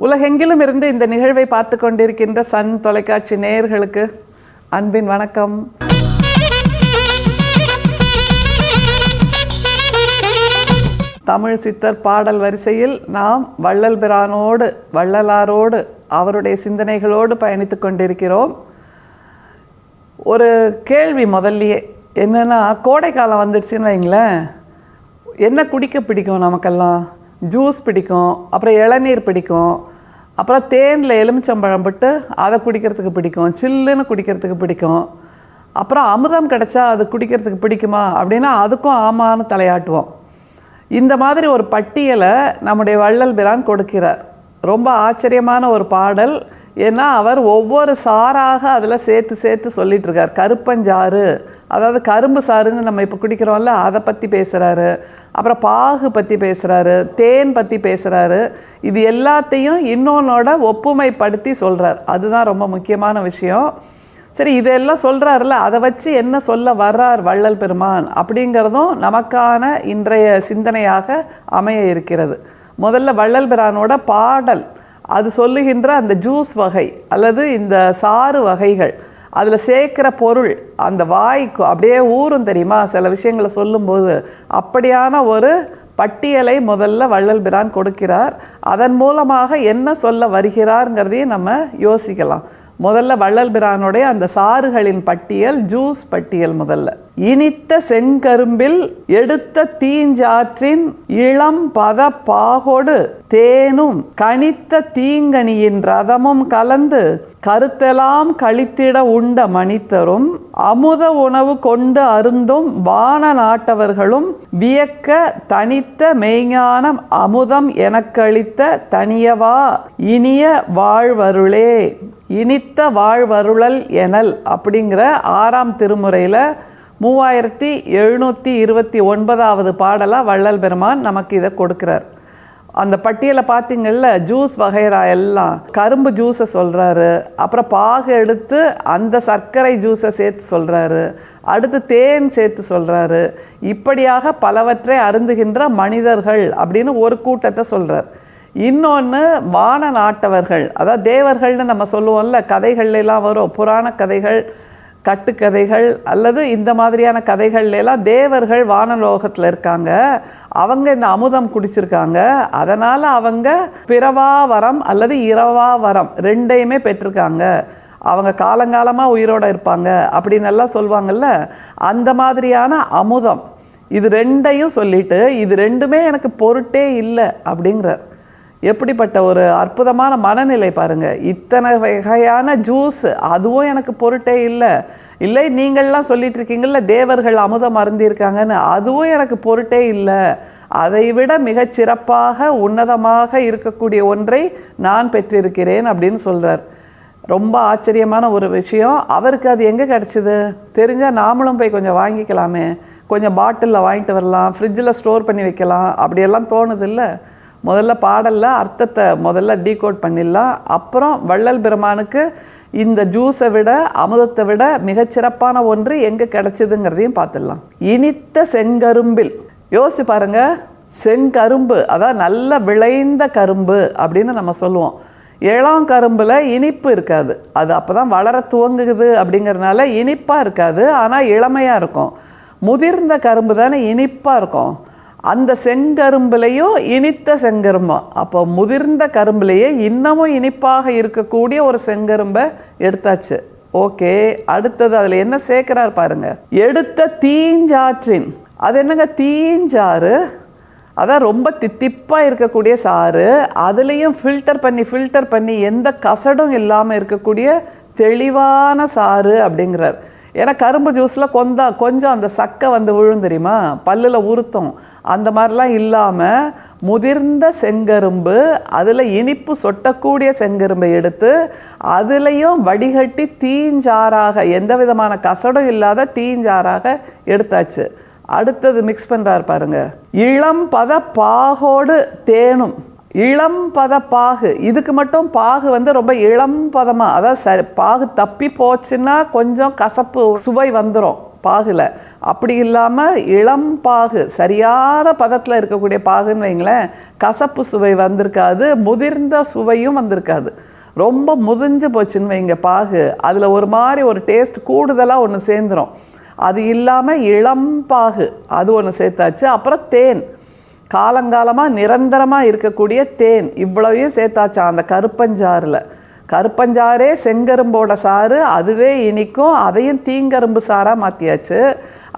உலகெங்கிலும் இருந்து இந்த நிகழ்வை பார்த்து கொண்டிருக்கின்ற சன் தொலைக்காட்சி நேயர்களுக்கு அன்பின் வணக்கம். தமிழ் சித்தர் பாடல் வரிசையில் நாம் வள்ளலாரோடு அவருடைய சிந்தனைகளோடு பயணித்து கொண்டிருக்கிறோம். ஒரு கேள்வி முதல்லையே என்னென்னா, கோடை காலம் வந்துடுச்சுன்னு வைங்களேன், என்ன குடிக்க பிடிக்கும்? நமக்கெல்லாம் ஜூஸ் பிடிக்கும், அப்புறம் இளநீர் பிடிக்கும், அப்புறம் தேனில் எலுமிச்சம்பழம் போட்டு அதை குடிக்கிறதுக்கு பிடிக்கும், சில்லுன்னு குடிக்கிறதுக்கு பிடிக்கும். அப்புறம் அமுதம் கிடச்சா அது குடிக்கிறதுக்கு பிடிக்குமா அப்படின்னா அதுக்கும் ஆமான்னு தலையாட்டுவோம். இந்த மாதிரி ஒரு பட்டியலை நம்முடைய வள்ளல் பிரான் கொடுக்கிறார். ரொம்ப ஆச்சரியமான ஒரு பாடல். ஏன்னா அவர் ஒவ்வொரு சாராக அதில் சேர்த்து சொல்லிகிட்ருக்கார். கருப்பஞ்சாறு, அதாவது கரும்பு சாறுன்னு நம்ம இப்போ குடிக்கிறோம்ல, அதை பற்றி பேசுகிறாரு. அப்புறம் பாகு பற்றி பேசுகிறாரு, தேன் பற்றி பேசுகிறாரு. இது எல்லாத்தையும் இன்னொன்னோட ஒப்புமைப்படுத்தி சொல்கிறார். அதுதான் ரொம்ப முக்கியமான விஷயம். சரி, இதெல்லாம் சொல்கிறாருல, அதை வச்சு என்ன சொல்ல வர்றார் வள்ளல் பெருமான் அப்படிங்கிறதும் நமக்கான இன்றைய சிந்தனையாக அமைய இருக்கிறது. முதல்ல வள்ளல் பிரானோட பாடல் அது சொல்லுகின்ற அந்த ஜூஸ் வகை அல்லது இந்த சாறு வகைகள், அதில் சேர்க்குற பொருள் அந்த வாய்க்கு அப்படியே ஊறும் தெரியுமா சில விஷயங்களை சொல்லும்போது. அப்படியான ஒரு பட்டியலை முதல்ல வள்ளல் பிரான் கொடுக்கிறார். அதன் மூலமாக என்ன சொல்ல வருகிறார்ங்கிறதையும் நம்ம யோசிக்கலாம். முதல்ல வள்ளல் பிரானுடைய அந்த சாறுகளின் பட்டியல், ஜூஸ் பட்டியல். முதல்ல இனித்த செங்கரும்பில் எடுத்த தீஞ்சாற்றின் இளம் பத பாகோடு தேனும் கனித்த தீங்கனியின் ரதமும் கலந்து கருத்தெல்லாம் கழித்திட உண்ட மனிதரும் அமுத உணவு கொண்டு அருந்தும் வான நாட்டவர்களும் வியக்க தனித்த மெய்ஞானம் அமுதம் எனக்களித்த தனியவா இனிய வாழ்வருளே. இனித்த வாழ்வருளல் எனல் அப்படிங்கிற 6ஆம் திருமுறையில் 3729வது பாடலாக வள்ளல் பெருமான் நமக்கு இதை கொடுக்குறார். அந்த பட்டியலை பார்த்திங்கள்ல, ஜூஸ் வகைரா எல்லாம் கரும்பு ஜூஸை சொல்கிறாரு, அப்புறம் பாகு எடுத்து அந்த சர்க்கரை ஜூஸை சேர்த்து சொல்கிறாரு, அடுத்து தேன் சேர்த்து சொல்கிறாரு. இப்படியாக பலவற்றை அருந்துகின்ற மனிதர்கள் அப்படின்னு ஒரு கூட்டத்தை சொல்கிறார். இன்னொன்று வான நாட்டவர்கள், அதாவது தேவர்கள்னு நம்ம சொல்லுவோம்ல, கதைகள்லாம் வரும், புராண கதைகள், கட்டுக்கதைகள் அல்லது இந்த மாதிரியான கதைகள்லாம் தேவர்கள் வானலோகத்தில் இருக்காங்க. அவங்க இந்த அமுதம் குடிச்சிருக்காங்க. அதனால் அவங்க பிறவா வரம் அல்லது இரவா வரம் ரெண்டையுமே பெற்றிருக்காங்க. அவங்க காலங்காலமாக உயிரோடு இருப்பாங்க அப்படின்னு எல்லாம் சொல்லுவாங்கள்ல, அந்த மாதிரியான அமுதம். இது ரெண்டையும் சொல்லிட்டு இது ரெண்டுமே எனக்கு பொருட்டே இல்லை அப்படிங்கிறார். எப்படிப்பட்ட ஒரு அற்புதமான மனநிலை பாருங்கள். இத்தனை வகையான ஜூஸ், அதுவும் எனக்கு பொருட்டே இல்லை. நீங்கள்லாம் சொல்லிட்டு இருக்கீங்கள தேவர்கள் அமுதம் அருந்திருக்காங்கன்னு, அதுவும் எனக்கு பொருட்டே இல்லை. அதை விட மிகச்சிறப்பாக உன்னதமாக இருக்கக்கூடிய ஒன்றை நான் பெற்றிருக்கிறேன் அப்படின்னு சொல்கிறார். ரொம்ப ஆச்சரியமான ஒரு விஷயம். அவருக்கு அது எங்கே கிடச்சிது தெரிஞ்சால் நாமளும் போய் கொஞ்சம் வாங்கிக்கலாமே, கொஞ்சம் பாட்டிலில் வாங்கிட்டு வரலாம், ஃப்ரிட்ஜில் ஸ்டோர் பண்ணி வைக்கலாம், அப்படியெல்லாம் தோணுது இல்லை? முதல்ல பாடலில் அர்த்தத்தை முதல்ல டீகோட் பண்ணிடலாம். அப்புறம் வள்ளல் பெருமானுக்கு இந்த ஜூஸை விட அமுதத்தை விட மிகச்சிறப்பான ஒன்று எங்கே கிடச்சிதுங்கிறதையும் பார்த்துடலாம். இனித்த செங்கரும்பில் யோசிச்சு பாருங்கள். செங்கரும்பு, அதாவது நல்ல விளைந்த கரும்பு அப்படின்னு நம்ம சொல்லுவோம். இளங்கரும்பில் இனிப்பு இருக்காது, அது அப்போ தான் வளர துவங்குது அப்படிங்கிறதுனால இனிப்பாக இருக்காது, ஆனால் இளமையாக இருக்கும். முதிர்ந்த கரும்பு தானே இனிப்பாக இருக்கும். அந்த செங்கரும்புலையும் இனித்த செங்கரும்பா, அப்போ முதிர்ந்த கரும்புலையே இன்னமும் இனிப்பாக இருக்கக்கூடிய ஒரு செங்கரும்பை எடுத்தாச்சு. ஓகே, அடுத்தது அதில் என்ன சேர்க்கிறார் பாருங்க. எடுத்த தீஞ்சாற்றின், அது என்னங்க தீஞ்சாறு? அதான் ரொம்ப தித்திப்பாக இருக்கக்கூடிய சாறு, அதுலேயும் ஃபில்டர் பண்ணி எந்த கசடும் இல்லாமல் இருக்கக்கூடிய தெளிவான சாறு அப்படிங்கிறார். ஏன்னா கரும்பு ஜூஸில் கொஞ்சம் அந்த சக்கை விழும் தெரியுமா, பல்லில் உறுத்தும். அந்த மாதிரிலாம் இல்லாமல் முதிர்ந்த செங்கரும்பு, அதில் இனிப்பு சொட்டக்கூடிய செங்கரும்பை எடுத்து அதுலேயும் வடிகட்டி தீஞ்சாறாக, எந்த விதமான கசடும் இல்லாத தீஞ்சாறாக எடுத்தாச்சு. அடுத்தது மிக்ஸ் பண்ணுறார் பாருங்க. இளம் பத பாகோடு தேனும். இளம் பத பாகு, இதுக்கு மட்டும் பாகு ரொம்ப இளம் பதமாக, அதாவது பாகு தப்பி போச்சுன்னா கொஞ்சம் கசப்பு சுவை வந்துடும். பாகுல. அப்படி இல்லாமல் இளம் பாகு, சரியான பதத்தில் இருக்கக்கூடிய பாகுன்னு வைங்களேன், கசப்பு சுவை வந்திருக்காது, முதிர்ந்த சுவையும் வந்திருக்காது. ரொம்ப முதிஞ்சு போச்சுன்னு வைங்க பாகு, அதில் ஒரு மாதிரி ஒரு டேஸ்ட் கூடுதலாக ஒன்று சேர்ந்துடும். அது இல்லாமல் இளம் பாகு அது ஒன்று சேர்த்தாச்சு. அப்புறம் தேன், காலங்காலமாக நிரந்தரமாக இருக்கக்கூடிய தேன், இவ்வளவையும் சேர்த்தாச்சா அந்த கருப்பஞ்சாறில். கருப்பஞ்சாறே செங்கரும்போட சாறு, அதுவே இனிக்கும், அதையும் தீங்கரும்பு சாராக மாற்றியாச்சு.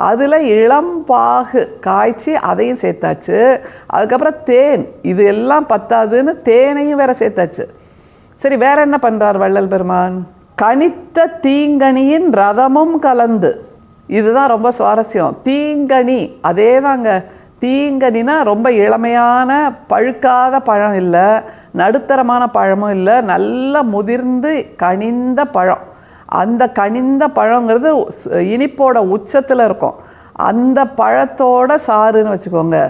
அதில் இளம் பாகு காய்ச்சி அதையும் சேர்த்தாச்சு. அதுக்கப்புறம் தேன், இது எல்லாம் பத்தாதுன்னு தேனையும் வேற சேர்த்தாச்சு. சரி, வேற என்ன பண்ணுறார் வள்ளல் பெருமான்? கனித்த தீங்கனியின் ரதமும் கலந்து. இதுதான் ரொம்ப சுவாரஸ்யம். தீங்கனி அதே தாங்க. தீங்கனினா ரொம்ப இளமையான பழுக்காத பழம் இல்லை, நடுத்தரமான பழமும் இல்லை, நல்ல முதிர்ந்து கனிந்த பழம். அந்த கனிந்த பழங்கிறது இனிப்போட உச்சத்தில் இருக்கும். அந்த பழத்தோட சாறுன்னு வச்சுக்கோங்க,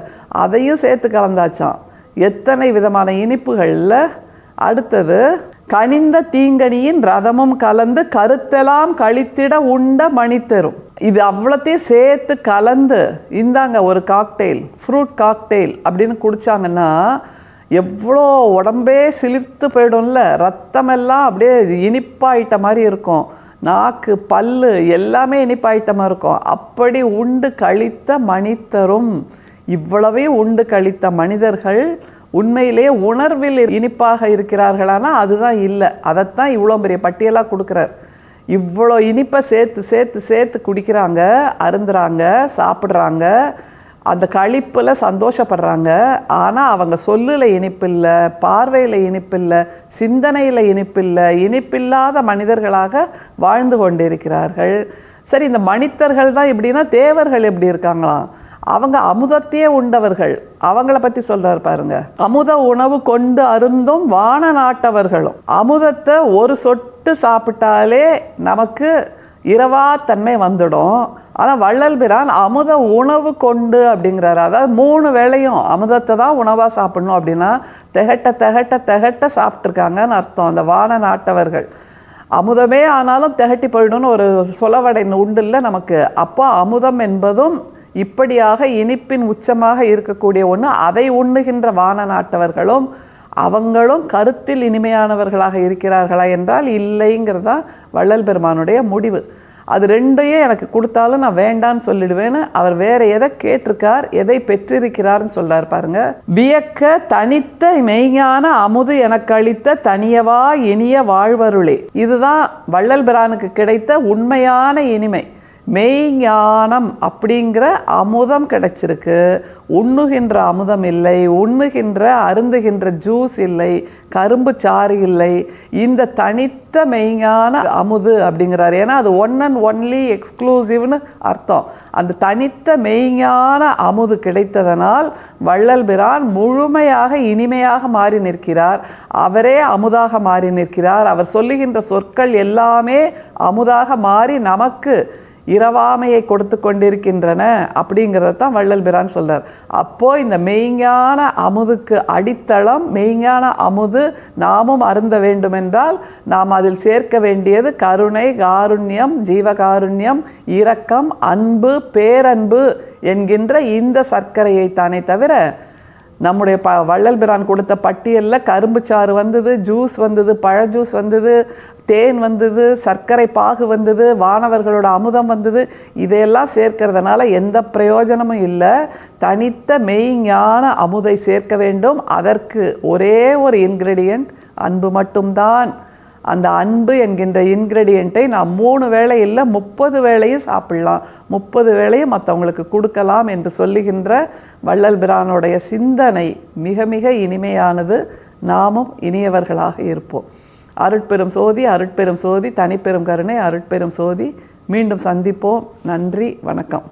அதையும் சேர்த்து கலந்தாச்சான். எத்தனை விதமான இனிப்புகளில். அடுத்தது, கனிந்த தீங்கனியின் ரதமும் கலந்து கருத்தெல்லாம் கழித்திட உண்ட மணித்தரும். இது அவ்வளோத்தையும் சேர்த்து கலந்து இந்தாங்க ஒரு காக்டெயில், ஃப்ரூட் காக்டெயில் அப்படின்னு குடித்தாங்கன்னா எவ்வளோ உடம்பே சிலிர்த்து போயிடும்ல, ரத்தமெல்லாம் அப்படியே இனிப்பாயிட்ட மாதிரி இருக்கும், நாக்கு பல்லு எல்லாமே இனிப்பாயிட்டமாக இருக்கும். அப்படி உண்டு கழித்த மணித்தரும். இவ்வளவையும் உண்டு கழித்த மனிதர்கள் உண்மையிலே உணர்வில் இனிப்பாக இருக்கிறார்களானா அதுதான் இல்லை. அதைத்தான் இவ்வளோ பெரிய பட்டியலாக கொடுக்குறார். இவ்வளோ இனிப்பை சேர்த்து சேர்த்து சேர்த்து குடிக்கிறாங்க, அருந்துறாங்க, சாப்பிட்றாங்க, அந்த களிப்பில் சந்தோஷப்படுறாங்க. ஆனால் அவங்க சொல்லில் இனிப்பில்லை, பார்வையில் இனிப்பில்லை, சிந்தனையில் இனிப்பில்லை, இனிப்பில்லாத மனிதர்களாக வாழ்ந்து கொண்டிருக்கிறார்கள். சரி, இந்த மனிதர்கள் தான் இப்படின்னா தேவர்கள் எப்படி இருக்காங்களாம்? அவங்க அமுதத்தையே உண்டவர்கள். அவங்கள பற்றி சொல்கிறார் பாருங்க. அமுத உணவு கொண்டு அருந்தும் வான நாட்டவர்களும். அமுதத்தை ஒரு சொட்டு சாப்பிட்டாலே நமக்கு இரவாத்தன்மை வந்துடும். ஆனால் வள்ளல் பிரான் அமுத உணவு கொண்டு அப்படிங்கிறாரு. அதாவது 3 வேளையும் அமுதத்தை தான் உணவாக சாப்பிடணும் அப்படின்னா திகட்ட திகட்ட திகட்ட சாப்பிட்ருக்காங்கன்னு அர்த்தம் அந்த வான நாட்டவர்கள். அமுதமே ஆனாலும் திகட்டி போயிடும்னு ஒரு சொலவடை உண்டு இல்லை நமக்கு. அப்போ அமுதம் என்பதும் இப்படியாக இனிப்பின் உச்சமாக இருக்கக்கூடிய ஒன்று. அதை உண்ணுகின்ற வான நாட்டவர்களும் அவங்களும் கருத்தில் இனிமையானவர்களாக இருக்கிறார்களா என்றால் இல்லைங்கிறதா வள்ளல் பெருமானுடைய முடிவு. அது ரெண்டையும் எனக்கு கொடுத்தாலும் நான் வேண்டான்னு சொல்லிடுவேன்னு அவர் வேற எதை கேட்டிருக்கார், எதை பெற்றிருக்கிறார்னு சொல்றார் பாருங்க. வியக்க தனித்த மெய்ஞான அமுது எனக்கு அளித்த தனியவா இனிய வாழ்வருளே. இதுதான் வள்ளல் பிரானுக்கு கிடைத்த உண்மையான இனிமை. மெய்ஞானம் அப்படிங்கிற அமுதம் கிடைச்சிருக்கு. உண்ணுகின்ற அமுதம் இல்லை, உண்ணுகின்ற அருந்துகின்ற ஜூஸ் இல்லை, கரும்பு சாறு இல்லை. இந்த தனித்த மெய்ஞான அமுது அப்படிங்கிறார். ஏன்னா அது ஒன் அண்ட் ஒன்லி எக்ஸ்க்ளூசிவ்னு அர்த்தம். அந்த தனித்த மெய்ஞான அமுது கிடைத்ததனால் வள்ளல் பிரான் முழுமையாக இனிமையாக மாறி நிற்கிறார். அவரே அமுதாக மாறி நிற்கிறார். அவர் சொல்லுகின்ற சொற்கள் எல்லாமே அமுதாக மாறி நமக்கு இரவாமையை கொடுத்து கொண்டிருக்கின்றன அப்படிங்கிறத தான் வள்ளல் பிரான் சொல்கிறார். அப்போது இந்த மெய்ஞான அமுதுக்கு அடித்தளம், மெய்ஞான அமுது நாமும் அருந்த வேண்டுமென்றால் நாம் அதில் சேர்க்க வேண்டியது கருணை, காருண்யம், ஜீவகாருண்யம், இரக்கம், அன்பு, பேரன்பு என்கின்ற இந்த சர்க்கரையை தானே தவிர நம்முடைய வள்ளல் பிரான் கொடுத்த பட்டியலில் கரும்பு சாறு வந்தது, ஜூஸ் வந்தது, பழ ஜூஸ் வந்தது, தேன் வந்தது, சர்க்கரை பாகு வந்தது, வானவர்களோட அமுதம் வந்தது. இதையெல்லாம் சேர்க்கறதுனால எந்த பிரயோஜனமும் இல்லை. தனித்த மெய்ஞான அமுதை சேர்க்க வேண்டும். அதற்கு ஒரே ஒரு இன்க்ரெடியண்ட் அன்பு மட்டும்தான். அந்த அன்பு என்கின்ற இன்க்ரெடியண்ட்டை நாம் 3 வேளை இல்லை 30 வேளையும் சாப்பிடலாம், 30 வேளையும் மற்றவங்களுக்கு கொடுக்கலாம் என்று சொல்லுகின்ற வள்ளல் பிரானுடைய சிந்தனை மிக மிக இனிமையானது. நாமும் இனியவர்களாக இருப்போம். அருட்பெரும் சோதி, அருட்பெரும் சோதி, தனிப்பெரும் கருணை, அருட்பெரும் சோதி. மீண்டும் சந்திப்போம். நன்றி, வணக்கம்.